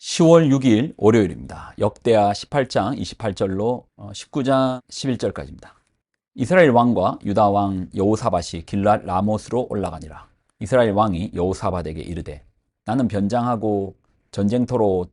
10월 6일 월요일입니다. 역대하 18장 28절로 19장 11절까지입니다. 이스라엘 왕과 유다 왕 여호사밧이 길랏 라못으로 올라가니라. 이스라엘 왕이 여호사밧에게 이르되 나는 변장하고 전쟁터로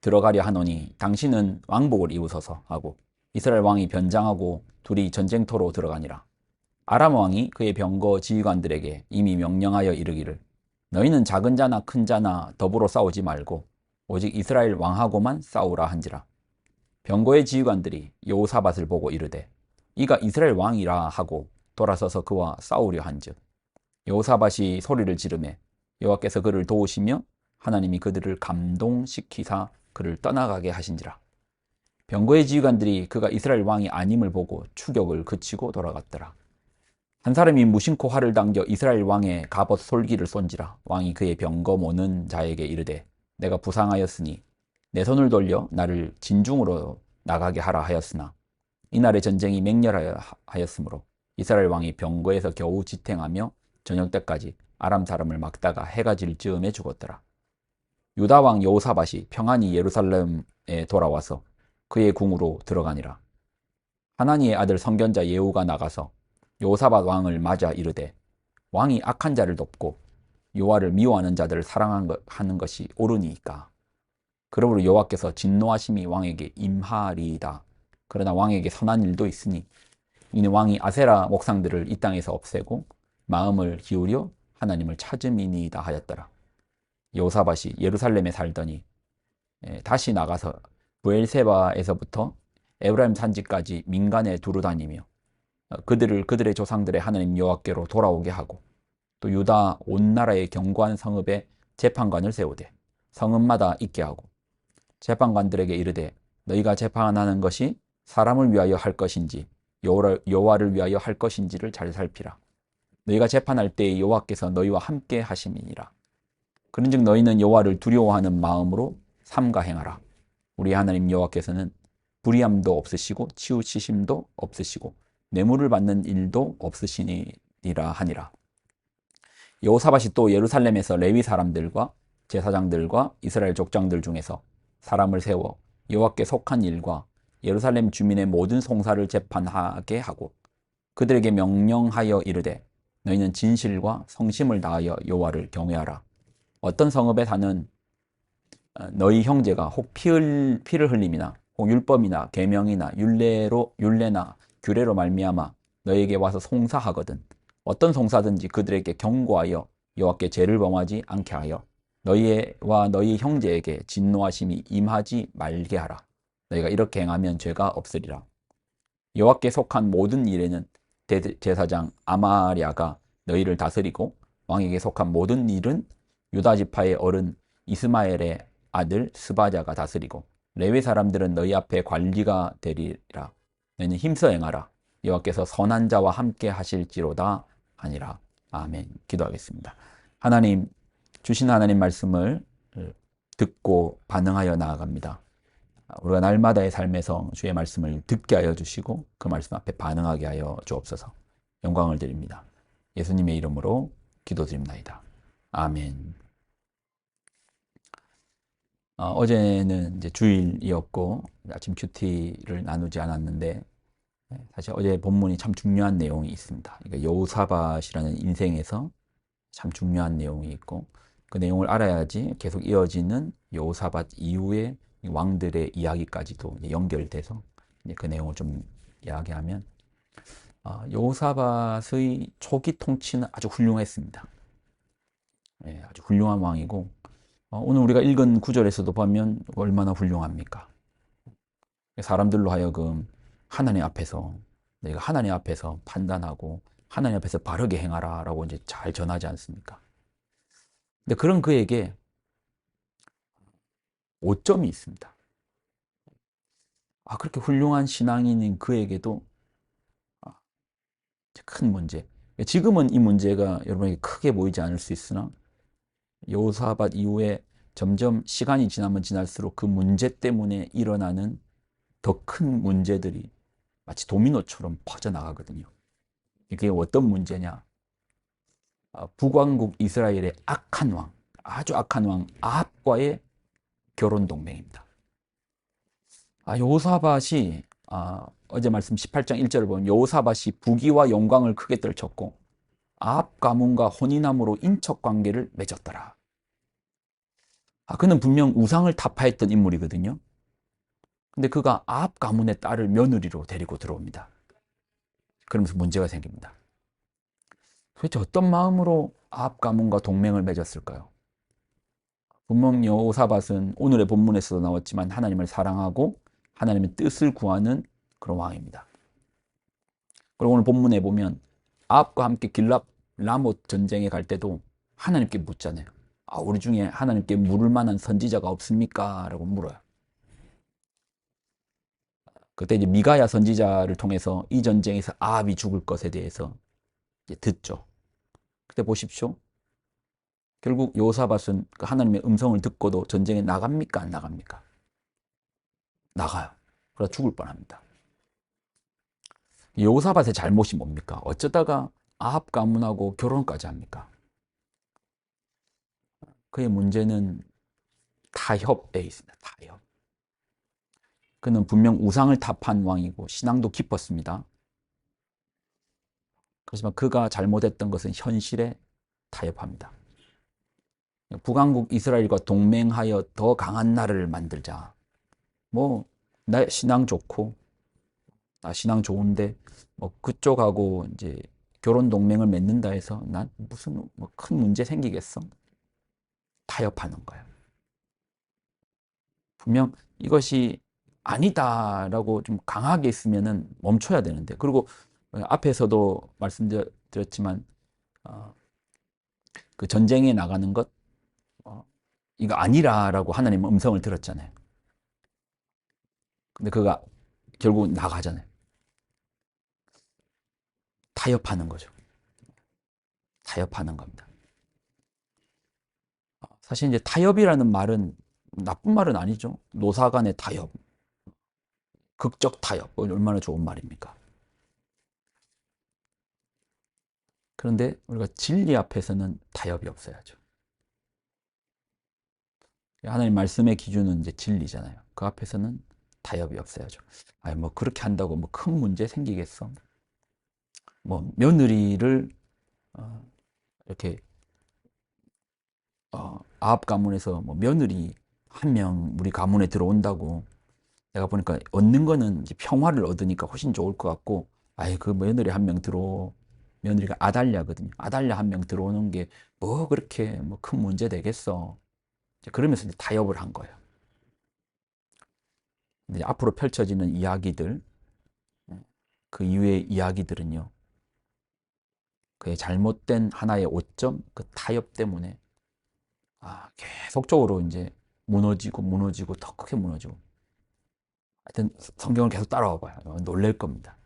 들어가려 하노니 당신은 왕복을 입으소서 하고 이스라엘 왕이 변장하고 둘이 전쟁터로 들어가니라. 아람 왕이 그의 병거 지휘관들에게 이미 명령하여 이르기를 너희는 작은 자나 큰 자나 더불어 싸우지 말고 오직 이스라엘 왕하고만 싸우라 한지라. 병거의 지휘관들이 여호사밧을 보고 이르되 이가 이스라엘 왕이라 하고 돌아서서 그와 싸우려 한즉 여호사밧이 소리를 지르매 여호와께서 그를 도우시며 하나님이 그들을 감동시키사 그를 떠나가게 하신지라. 병거의 지휘관들이 그가 이스라엘 왕이 아님을 보고 추격을 그치고 돌아갔더라. 한 사람이 무심코 활을 당겨 이스라엘 왕의 갑옷 솔기를 쏜지라. 왕이 그의 병거 모는 자에게 이르되 내가 부상하였으니 내 손을 돌려 나를 진중으로 나가게 하라 하였으나 이날의 전쟁이 맹렬하였으므로 이스라엘 왕이 병거에서 겨우 지탱하며 저녁 때까지 아람 사람을 막다가 해가 질 즈음에 죽었더라. 유다 왕 여호사밧이 평안히 예루살렘에 돌아와서 그의 궁으로 들어가니라. 하나니의 아들 선견자 예후가 나가서 여호사밧 왕을 맞아 이르되 왕이 악한 자를 돕고 여호와를 미워하는 자들을 사랑하는 것이 옳으니까. 그러므로 여호와께서 진노하심이 왕에게 임하리이다. 그러나 왕에게 선한 일도 있으니 이는 왕이 아세라 목상들을 이 땅에서 없애고 마음을 기울여 하나님을 찾음이니이다 하였더라. 여호사밧이 예루살렘에 살더니 다시 나가서 브엘세바에서부터 에브라임 산지까지 민간에 두루 다니며 그들의 조상들의 하나님 여호와께로 돌아오게 하고 또 유다 온 나라의 견고한 성읍에 재판관을 세우되 성읍마다 있게 하고 재판관들에게 이르되 너희가 재판하는 것이 사람을 위하여 할 것인지 여호와를 위하여 할 것인지를 잘 살피라. 너희가 재판할 때에 여호와께서 너희와 함께 하심이니라. 그런즉 너희는 여호와를 두려워하는 마음으로 삼가 행하라. 우리 하나님 여호와께서는 불의함도 없으시고 치우치심도 없으시고 뇌물을 받는 일도 없으시니라 하니라. 여호사밧이 또 예루살렘에서 레위 사람들과 제사장들과 이스라엘 족장들 중에서 사람을 세워 여호와께 속한 일과 예루살렘 주민의 모든 송사를 재판하게 하고 그들에게 명령하여 이르되 너희는 진실과 성심을 다하여 여호와를 경외하라. 어떤 성읍에 사는 너희 형제가 혹 피를 흘림이나 혹 율법이나 계명이나 율례나 규례로 말미암아 너희에게 와서 송사하거든 어떤 송사든지 그들에게 경고하여 여호와께 죄를 범하지 않게 하여 너희와 너희 형제에게 진노하심이 임하지 말게 하라. 너희가 이렇게 행하면 죄가 없으리라. 여호와께 속한 모든 일에는 대제사장 아마랴가 너희를 다스리고 왕에게 속한 모든 일은 유다 지파의 어른 이스마엘의 아들 스바자가 다스리고 레위 사람들은 너희 앞에 관리가 되리라. 너희는 힘써 행하라. 여호와께서 선한 자와 함께 하실지로다 하니라. 아멘. 기도하겠습니다. 하나님, 주신 하나님 말씀을 듣고 반응하여 나아갑니다. 우리가 날마다의 삶에서 주의 말씀을 듣게 하여 주시고 그 말씀 앞에 반응하게 하여 주옵소서. 영광을 드립니다. 예수님의 이름으로 기도드립니다. 아멘. 어제는 이제 주일이었고 아침 큐티를 나누지 않았는데 사실 어제 본문이 참 중요한 내용이 있습니다. 그러니까 여호사밧이라는 인생에서 참 중요한 내용이 있고 그 내용을 알아야지 계속 이어지는 여호사밧 이후의 왕들의 이야기까지도 연결돼서 그 내용을 좀 이야기하면 여호사밧의 초기 통치는 아주 훌륭했습니다. 아주 훌륭한 왕이고 오늘 우리가 읽은 구절에서도 보면 얼마나 훌륭합니까? 사람들로 하여금 하나님 앞에서 내가 하나님 앞에서 판단하고 하나님 앞에서 바르게 행하라 라고 이제 잘 전하지 않습니까? 근데 그런 그에게 오점이 있습니다. 그렇게 훌륭한 신앙인인 그에게도 큰 문제. 지금은 이 문제가 여러분에게 크게 보이지 않을 수 있으나 여호사밧 이후에 점점 시간이 지나면 지날수록 그 문제 때문에 일어나는 더 큰 문제들이 마치 도미노처럼 퍼져나가거든요. 이게 어떤 문제냐? 북왕국 이스라엘의 악한 왕, 아주 악한 왕 아합과의 결혼 동맹입니다. 여호사밧이 어제 말씀 18장 1절을 보면 여호사밧이 부귀와 영광을 크게 떨쳤고 아합 가문과 혼인함으로 인척 관계를 맺었더라. 그는 분명 우상을 타파했던 인물이거든요. 근데 그가 아합 가문의 딸을 며느리로 데리고 들어옵니다. 그러면서 문제가 생깁니다. 도대체 어떤 마음으로 아합 가문과 동맹을 맺었을까요? 분명 여호사밧은 오늘의 본문에서도 나왔지만 하나님을 사랑하고 하나님의 뜻을 구하는 그런 왕입니다. 그리고 오늘 본문에 보면 아합과 함께 길랏 라못 전쟁에 갈 때도 하나님께 묻잖아요. 우리 중에 하나님께 물을 만한 선지자가 없습니까? 라고 물어요. 그때 이제 미가야 선지자를 통해서 이 전쟁에서 아합이 죽을 것에 대해서 이제 듣죠. 그때 보십시오. 결국 여호사밧은 그 하나님의 음성을 듣고도 전쟁에 나갑니까? 안 나갑니까? 나가요. 그러다 죽을 뻔합니다. 여호사밧의 잘못이 뭡니까? 어쩌다가 아합 가문하고 결혼까지 합니까? 그의 문제는 타협에 있습니다. 타협. 그는 분명 우상을 타파한 왕이고 신앙도 깊었습니다. 그렇지만 그가 잘못했던 것은 현실에 타협합니다. 북왕국 이스라엘과 동맹하여 더 강한 나라를 만들자. 나 신앙 좋고, 나 신앙 좋은데, 그쪽하고 이제 결혼 동맹을 맺는다 해서 난 무슨 큰 문제 생기겠어? 타협하는 거예요. 분명 이것이 아니다라고 좀 강하게 있으면은 멈춰야 되는데, 그리고 앞에서도 말씀드렸지만 그 전쟁에 나가는 것 이거 아니라라고 하나님 음성을 들었잖아요. 근데 그가 결국 나가잖아요. 타협하는 거죠. 타협하는 겁니다. 사실 이제 타협이라는 말은 나쁜 말은 아니죠. 노사 간의 타협, 극적 타협, 얼마나 좋은 말입니까? 그런데 우리가 진리 앞에서는 타협이 없어야죠. 하나님 말씀의 기준은 이제 진리잖아요. 그 앞에서는 타협이 없어야죠. 그렇게 한다고 큰 문제 생기겠어? 며느리를 이렇게 아합 가문에서 며느리 한 명 우리 가문에 들어온다고 내가 보니까 얻는 거는 이제 평화를 얻으니까 훨씬 좋을 것 같고 그 며느리 한 명 며느리가 아달랴거든요. 아달랴 한 명 들어오는 게 그렇게 큰 문제 되겠어. 그러면서 이제 타협을 한 거예요. 근데 앞으로 펼쳐지는 이야기들, 그 이후의 이야기들은요, 그의 잘못된 하나의 오점, 그 타협 때문에 계속적으로 이제 무너지고 더 크게 무너지고. 하여튼 성경을 계속 따라와 봐요. 놀랄 겁니다.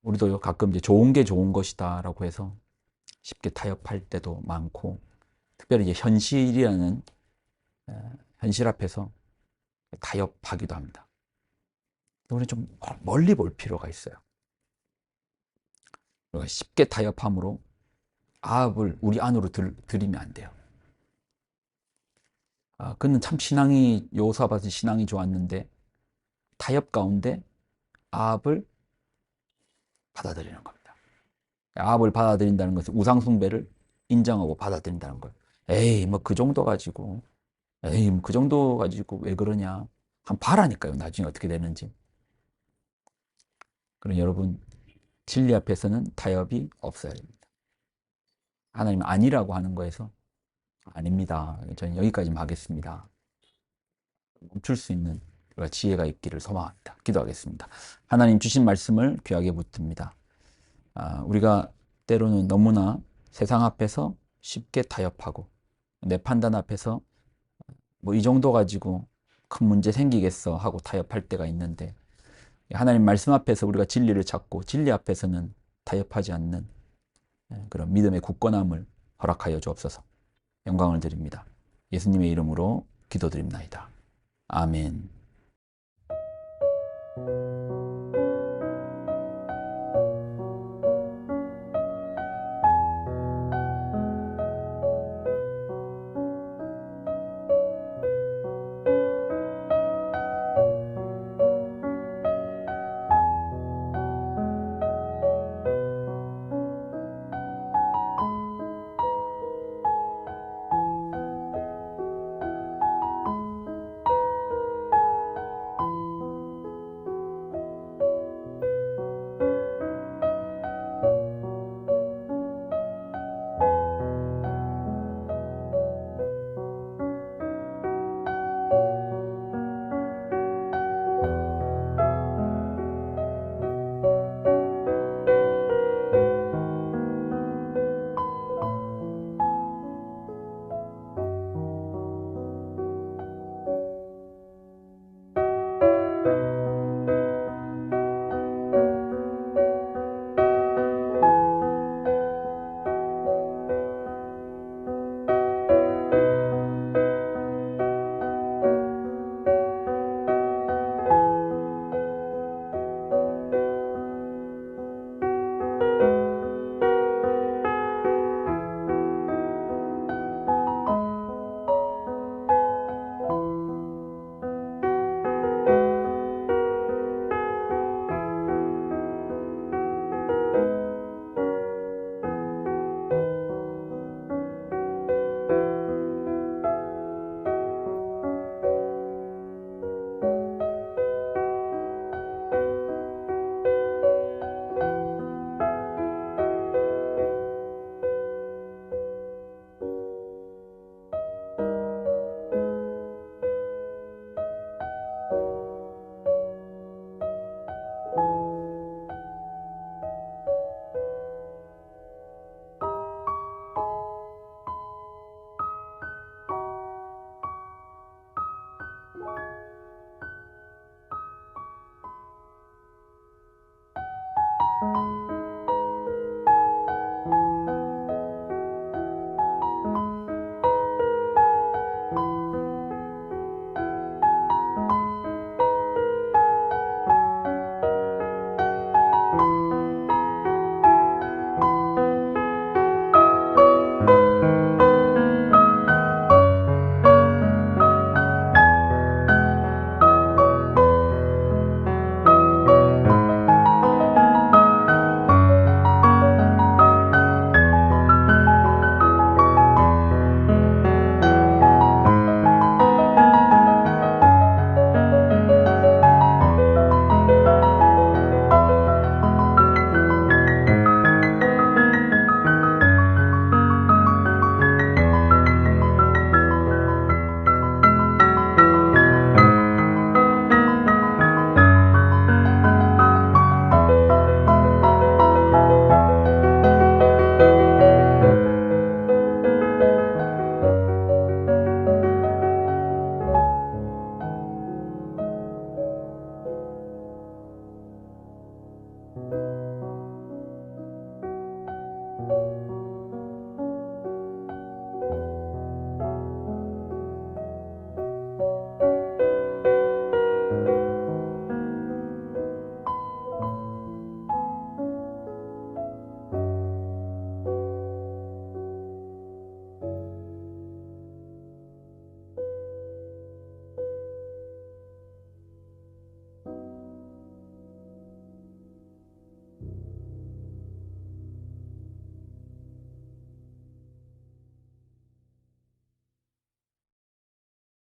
우리도 가끔 이제 좋은 게 좋은 것이다라고 해서 쉽게 타협할 때도 많고, 특별히 이제 현실이라는 현실 앞에서 타협하기도 합니다. 우리는 좀 멀리 볼 필요가 있어요. 우리가 쉽게 타협함으로 아합을 우리 안으로 들이면 안 돼요. 그는 참 여호사밧의 신앙이 좋았는데 타협 가운데 아합을 받아들이는 겁니다. 아합을 받아들인다는 것은 우상 숭배를 인정하고 받아들인다는 거예요. 그 정도 가지고 그 정도 가지고 왜 그러냐. 한번 봐라니까요. 나중에 어떻게 되는지. 그럼 여러분 진리 앞에서는 타협이 없어야 됩니다. 하나님 아니라고 하는 거에서 아닙니다. 저는 여기까지만 하겠습니다. 멈출 수 있는 지혜가 있기를 소망합니다. 기도하겠습니다. 하나님 주신 말씀을 귀하게 붙듭니다. 우리가 때로는 너무나 세상 앞에서 쉽게 타협하고 내 판단 앞에서 이 정도 가지고 큰 문제 생기겠어 하고 타협할 때가 있는데 하나님 말씀 앞에서 우리가 진리를 찾고 진리 앞에서는 타협하지 않는 그런 믿음의 굳건함을 허락하여 주옵소서. 영광을 드립니다. 예수님의 이름으로 기도드립니다. 아멘.